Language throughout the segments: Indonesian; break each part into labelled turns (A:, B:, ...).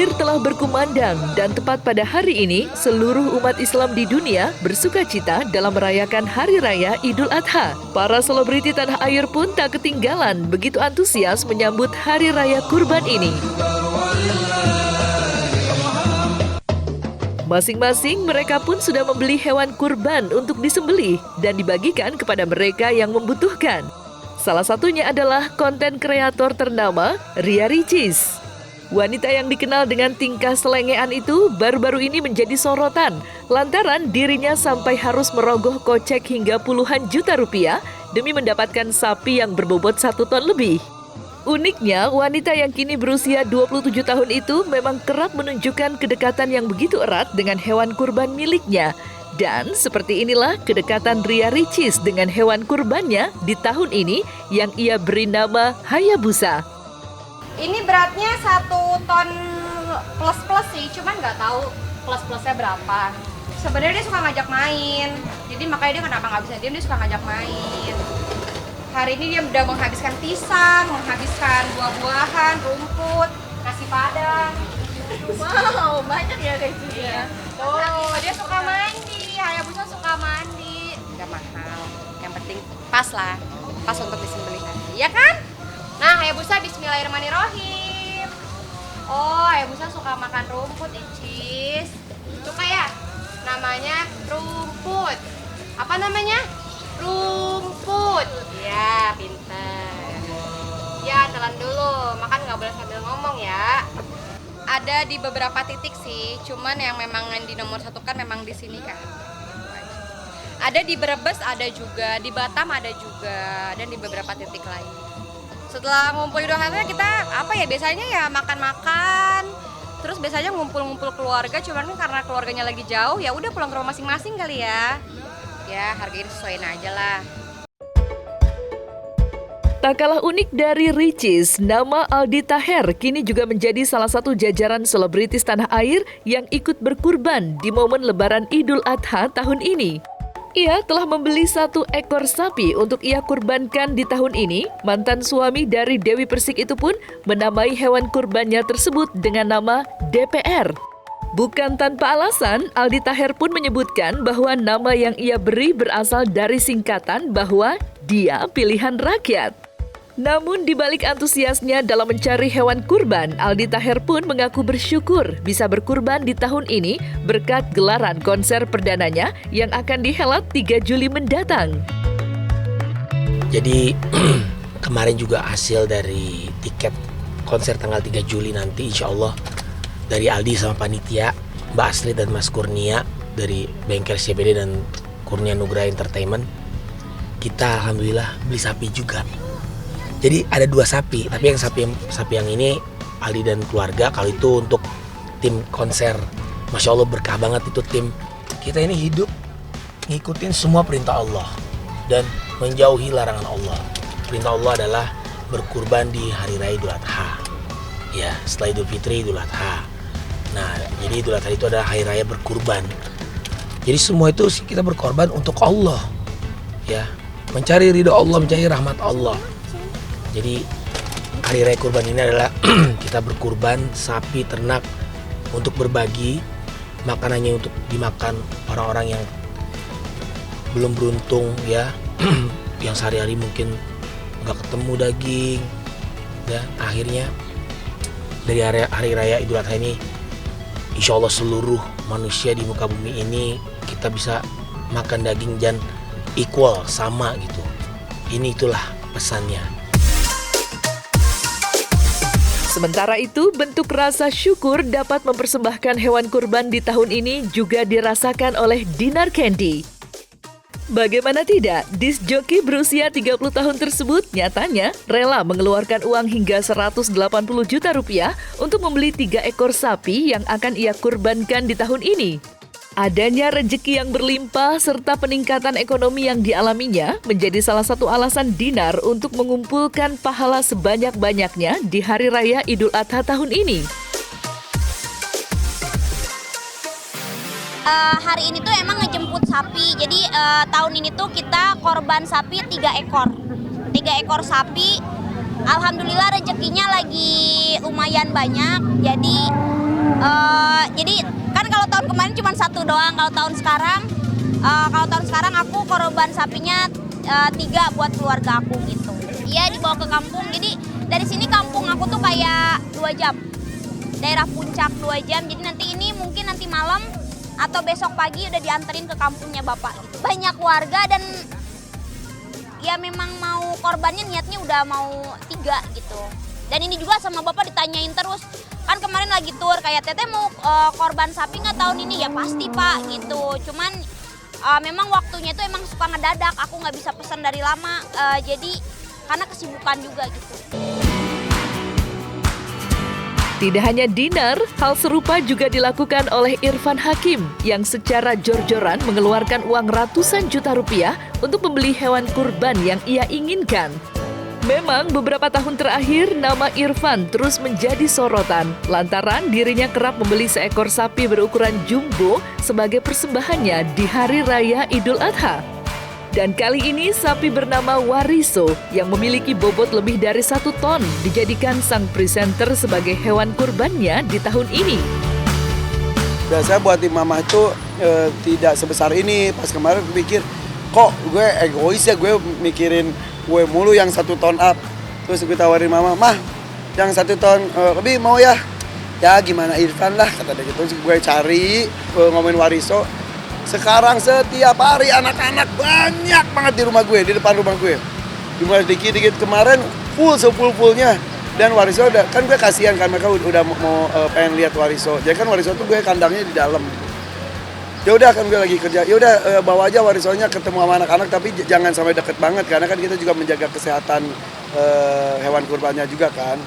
A: Takbir telah berkumandang dan tepat pada hari ini, seluruh umat Islam di dunia bersukacita dalam merayakan Hari Raya Idul Adha. Para selebriti tanah air pun tak ketinggalan begitu antusias menyambut Hari Raya Kurban ini. Masing-masing mereka pun sudah membeli hewan kurban untuk disembelih dan dibagikan kepada mereka yang membutuhkan. Salah satunya adalah konten kreator ternama Ria Ricis. Wanita yang dikenal dengan tingkah selengean itu baru-baru ini menjadi sorotan lantaran dirinya sampai harus merogoh kocek hingga puluhan juta rupiah demi mendapatkan sapi yang berbobot 1 ton lebih. Uniknya, wanita yang kini berusia 27 tahun itu memang kerap menunjukkan kedekatan yang begitu erat dengan hewan kurban miliknya. Dan seperti inilah kedekatan Ria Ricis dengan hewan kurbannya di tahun ini yang ia beri nama Hayabusa.
B: Ini beratnya 1 ton plus sih, cuman nggak tahu plus-plusnya berapa. Sebenarnya dia suka ngajak main, jadi makanya dia kenapa nggak bisa diam, dia suka ngajak main. Hari ini dia udah menghabiskan pisang, menghabiskan buah-buahan, rumput, nasi padang. Wow, banyak ya guys ya. Tuh, dia suka mandi, Hayabusa suka mandi. Nggak mahal, yang penting pas lah, pas untuk disembelih nanti, ya kan? Nah, Hayabusa bismillahirrahmanirrahim. Oh, Hayabusa suka makan rumput, Icis. Suka ya? Namanya rumput. Apa namanya? Rumput. Ya, pintar. Ya, telan dulu. Makan nggak boleh sambil ngomong ya. Ada di beberapa titik sih, cuman yang memang di nomor 1 kan memang di sini kan. Ada di Brebes ada juga, di Batam ada juga, dan di beberapa titik lain. Setelah ngumpul Idul Adha kita biasanya ya makan-makan, terus biasanya ngumpul-ngumpul keluarga, cuman kan karena keluarganya lagi jauh ya udah pulang ke rumah masing-masing kali ya. Ya hargain sesuaiin aja lah.
A: Tak kalah unik dari Ricis, nama Aldi Taher kini juga menjadi salah satu jajaran selebritis tanah air yang ikut berkurban di momen Lebaran Idul Adha tahun ini. Ia telah membeli 1 ekor sapi untuk ia kurbankan di tahun ini. Mantan suami dari Dewi Persik itu pun menamai hewan kurbannya tersebut dengan nama DPR. Bukan tanpa alasan, Aldi Taher pun menyebutkan bahwa nama yang ia beri berasal dari singkatan bahwa dia pilihan rakyat. Namun di balik antusiasnya dalam mencari hewan kurban, Aldi Taher pun mengaku bersyukur bisa berkurban di tahun ini berkat gelaran konser perdananya yang akan dihelat 3 Juli mendatang.
C: Jadi kemarin juga hasil dari tiket konser tanggal 3 Juli nanti insya Allah dari Aldi sama panitia, Mbak Astrid dan Mas Kurnia dari Bengkel CBD dan Kurnia Nugra Entertainment, kita alhamdulillah beli sapi juga. Jadi ada 2 sapi, tapi yang sapi yang ini Aldi dan keluarga. Kalau itu untuk tim konser, Masya Allah berkah banget itu tim. Kita ini hidup ngikutin semua perintah Allah dan menjauhi larangan Allah. Perintah Allah adalah berkurban di Hari Raya Idul Adha. Ya, setelah Idul Fitri, Idul Adha. Nah, jadi Idul Adha itu adalah Hari Raya berkurban. Jadi semua itu kita berkorban untuk Allah. Ya, mencari ridho Allah, mencari rahmat Allah. Jadi Hari Raya Kurban ini adalah kita berkurban sapi ternak untuk berbagi makanannya untuk dimakan orang-orang yang belum beruntung ya, yang sehari-hari mungkin nggak ketemu daging. Dan akhirnya dari hari Raya Idul Adha ini, insya Allah seluruh manusia di muka bumi ini kita bisa makan daging dan equal, sama gitu. Itulah pesannya.
A: Sementara itu, bentuk rasa syukur dapat mempersembahkan hewan kurban di tahun ini juga dirasakan oleh Dinar Candy. Bagaimana tidak, disc joki berusia 30 tahun tersebut nyatanya rela mengeluarkan uang hingga 180 juta rupiah untuk membeli 3 ekor sapi yang akan ia kurbankan di tahun ini. Adanya rezeki yang berlimpah serta peningkatan ekonomi yang dialaminya menjadi salah satu alasan Dinar untuk mengumpulkan pahala sebanyak-banyaknya di Hari Raya Idul Adha tahun ini.
D: Hari ini tuh emang ngejemput sapi, jadi tahun ini tuh kita korban sapi 3 ekor. 3 ekor sapi, alhamdulillah rezekinya lagi lumayan banyak, jadi Jadi kan kalau tahun kemarin cuma satu doang, kalau tahun sekarang aku korban sapinya 3 buat keluarga aku gitu. Iya, dibawa ke kampung. Jadi dari sini kampung aku tuh kayak 2 jam. Daerah puncak 2 jam. Jadi nanti malam atau besok pagi udah dianterin ke kampungnya Bapak gitu. Banyak warga dan ya memang mau korbannya niatnya udah mau 3 gitu. Dan ini juga sama Bapak ditanyain terus, kan kemarin lagi tur kayak Teteh mau korban sapi nggak tahun ini? Ya pasti Pak gitu. Cuman memang waktunya itu emang suka ngedadak, aku nggak bisa pesan dari lama, jadi karena kesibukan juga gitu.
A: Tidak hanya Dinar, hal serupa juga dilakukan oleh Irfan Hakim yang secara jor-joran mengeluarkan uang ratusan juta rupiah untuk membeli hewan kurban yang ia inginkan. Memang beberapa tahun terakhir nama Irfan terus menjadi sorotan lantaran dirinya kerap membeli seekor sapi berukuran jumbo sebagai persembahannya di Hari Raya Idul Adha. Dan kali ini sapi bernama Wariso yang memiliki bobot lebih dari 1 ton dijadikan sang presenter sebagai hewan kurbannya di tahun ini.
E: Biasanya buat tim mama itu tidak sebesar ini. Pas kemarin gue pikir, kok gue egois ya, gue mikirin gue mulu yang 1 ton up. Terus gue tawarin mama, mah yang 1 ton lebih mau ya? Ya gimana Irfan lah, kata dia gitu. Terus gue cari, ngomongin Wariso. Sekarang setiap hari anak-anak banyak banget di rumah gue, di depan rumah gue. Cuma dikit-dikit kemarin full full-fullnya. Dan Wariso udah, kan gue kasihan kan mereka udah mau pengen lihat Wariso. Jadi kan Wariso tuh gue kandangnya di dalam. Ya udah kan gue lagi kerja. Ya udah bawa aja Warisonya ketemu sama anak-anak tapi jangan sampai deket banget karena kan kita juga menjaga kesehatan hewan kurbannya juga kan.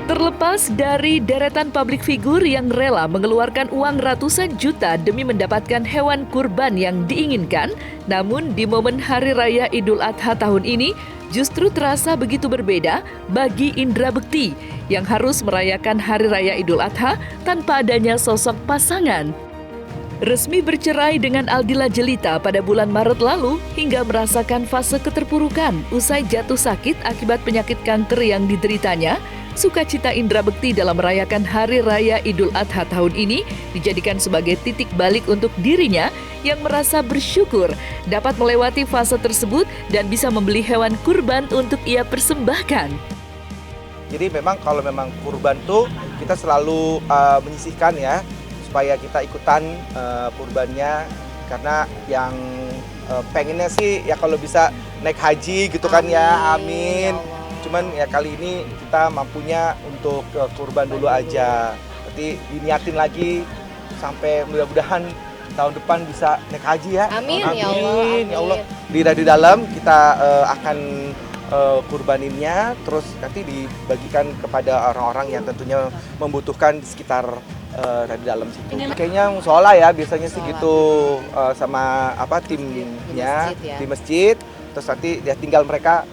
A: Terlepas dari deretan publik figur yang rela mengeluarkan uang ratusan juta demi mendapatkan hewan kurban yang diinginkan, namun di momen Hari Raya Idul Adha tahun ini justru terasa begitu berbeda bagi Indra Bekti yang harus merayakan Hari Raya Idul Adha tanpa adanya sosok pasangan. Resmi bercerai dengan Aldila Jelita pada bulan Maret lalu hingga merasakan fase keterpurukan usai jatuh sakit akibat penyakit kanker yang dideritanya, sukacita Indra Bekti dalam merayakan Hari Raya Idul Adha tahun ini dijadikan sebagai titik balik untuk dirinya yang merasa bersyukur dapat melewati fase tersebut dan bisa membeli hewan kurban untuk ia persembahkan.
F: Jadi memang kalau memang kurban tuh kita selalu menyisihkan ya supaya kita ikutan kurbannya karena yang pengennya sih ya kalau bisa naik haji gitu kan ya, amin. Cuman ya kali ini kita mampunya untuk kurban dulu aja. Nanti diniatin lagi sampai mudah-mudahan tahun depan bisa naik haji ya.
B: Amin,
F: amin
B: ya Allah. Amin.
F: Ya Allah. Di dalam kita akan kurbaninnya, terus nanti dibagikan kepada orang-orang yang tentunya membutuhkan di sekitar di dalam situ. Kayaknya musola ya biasanya sih gitu sama timnya di masjid. Terus nanti ya tinggal mereka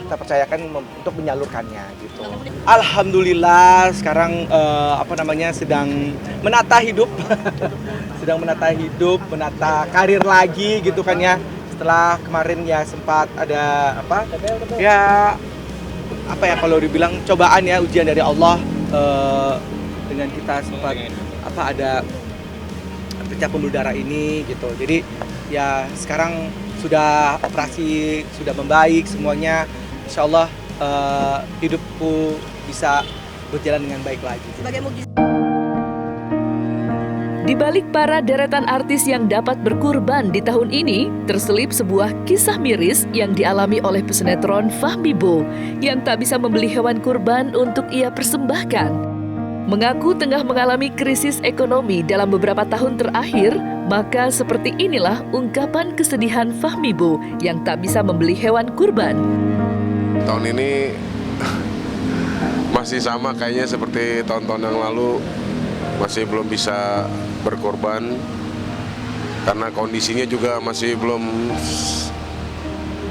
F: kita percayakan untuk menyalurkannya gitu. Alhamdulillah sekarang sedang menata hidup, menata karir lagi gitu kan ya. Setelah kemarin ya sempat ada kalau dibilang cobaan ya, ujian dari Allah dengan kita sempat ada pecah pembuluh darah ini gitu. Jadi ya sekarang sudah operasi, sudah membaik semuanya. Insya Allah hidupku bisa berjalan dengan baik lagi.
A: Di balik para deretan artis yang dapat berkurban di tahun ini, terselip sebuah kisah miris yang dialami oleh pesinetron Fahmi Bo yang tak bisa membeli hewan kurban untuk ia persembahkan. Mengaku tengah mengalami krisis ekonomi dalam beberapa tahun terakhir, maka seperti inilah ungkapan kesedihan Fahmi Bo yang tak bisa membeli hewan kurban.
G: Tahun ini masih sama kayaknya seperti tahun-tahun yang lalu, masih belum bisa berkorban karena kondisinya juga masih belum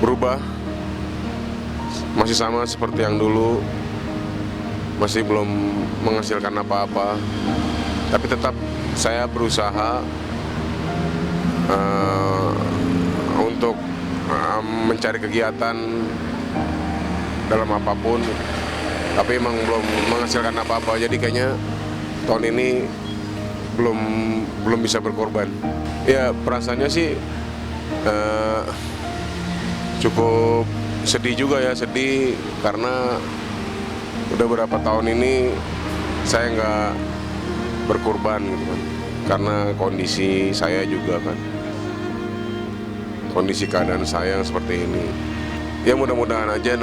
G: berubah, masih sama seperti yang dulu, masih belum menghasilkan apa-apa. Tapi tetap saya berusaha untuk mencari kegiatan dalam apapun tapi emang belum menghasilkan apa-apa. Jadi kayaknya tahun ini belum bisa berkorban. Ya perasaannya sih cukup sedih juga ya, sedih karena udah berapa tahun ini saya nggak berkorban gitu kan, karena kondisi saya juga kan, kondisi keadaan saya yang seperti ini. Ya mudah-mudahan aja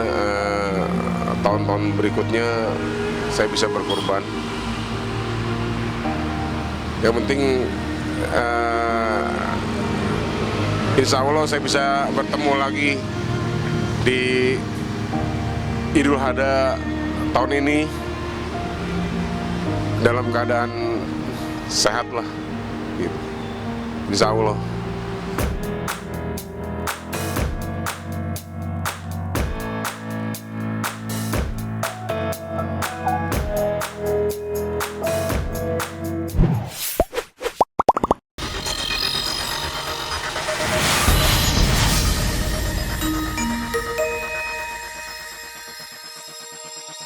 G: tahun-tahun berikutnya saya bisa berkorban. Yang penting insya Allah saya bisa bertemu lagi di Idul Adha tahun ini dalam keadaan sehat lah, gitu. Insya Allah.